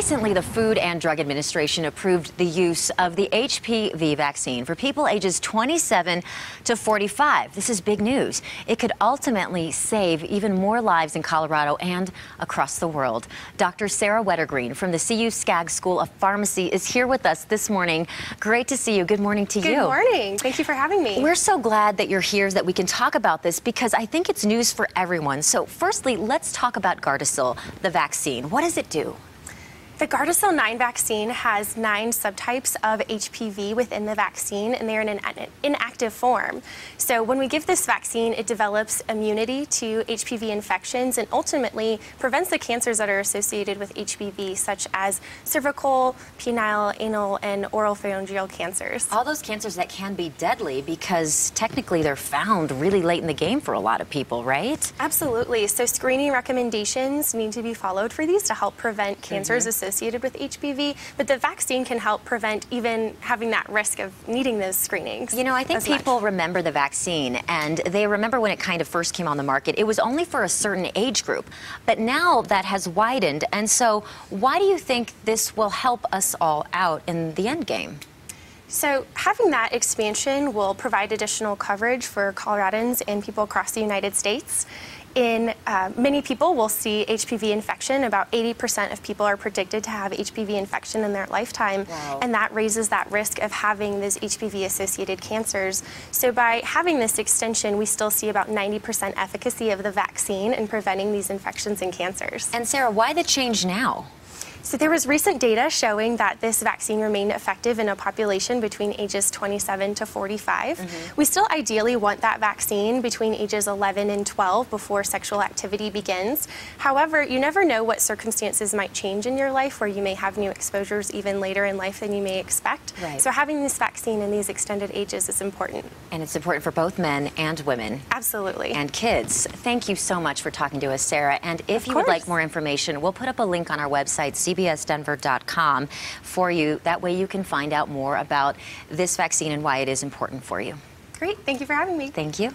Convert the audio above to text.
Recently, the Food and Drug Administration approved the use of the HPV vaccine for people ages 27 to 45. This is big news. It could ultimately save even more lives in Colorado and across the world. Dr. Sarah Wettergreen from the CU Skaggs School of Pharmacy is here with us this morning. Great to see you. Good morning to you. Good morning. Thank you for having me. We're so glad that you're here, that we can talk about this, because I think it's news for everyone. So firstly, let's talk about Gardasil, the vaccine. What does it do? The Gardasil 9 vaccine has 9 subtypes of HPV within the vaccine, and they're in an inactive form. So when we give this vaccine, it develops immunity to HPV infections and ultimately prevents the cancers that are associated with HPV, such as cervical, penile, anal, and oropharyngeal cancers. All those cancers that can be deadly because technically they're found really late in the game for a lot of people, right? Absolutely. So screening recommendations need to be followed for these to help prevent cancers associated with HPV, but the vaccine can help prevent even having that risk of needing those screenings. You know, I think people remember the vaccine, and they remember when it kind of first came on the market. It was only for a certain age group, but now that has widened. And so why do you think this will help us all out in the end game? So having that expansion will provide additional coverage for Coloradans and people across the United States. Many people will see HPV infection. About 80% of people are predicted to have HPV infection in their lifetime. Wow. And that raises that risk of having those HPV-associated cancers. So by having this extension, we still see about 90% efficacy of the vaccine in preventing these infections and cancers. And Sarah, why the change now? So there was recent data showing that this vaccine remained effective in a population between ages 27 to 45. We still ideally want that vaccine between ages 11 and 12 before sexual activity begins. However, you never know what circumstances might change in your life where you may have new exposures even later in life than you may expect. Right. So having this vaccine in these extended ages is important. And it's important for both men and women. Absolutely. And kids. Thank you so much for talking to us, Sarah. And if you would like more information, we'll put up a link on our website, cbsdenver.com, for you. That way you can find out more about this vaccine and why it is important for you. Great. Thank you for having me. Thank you.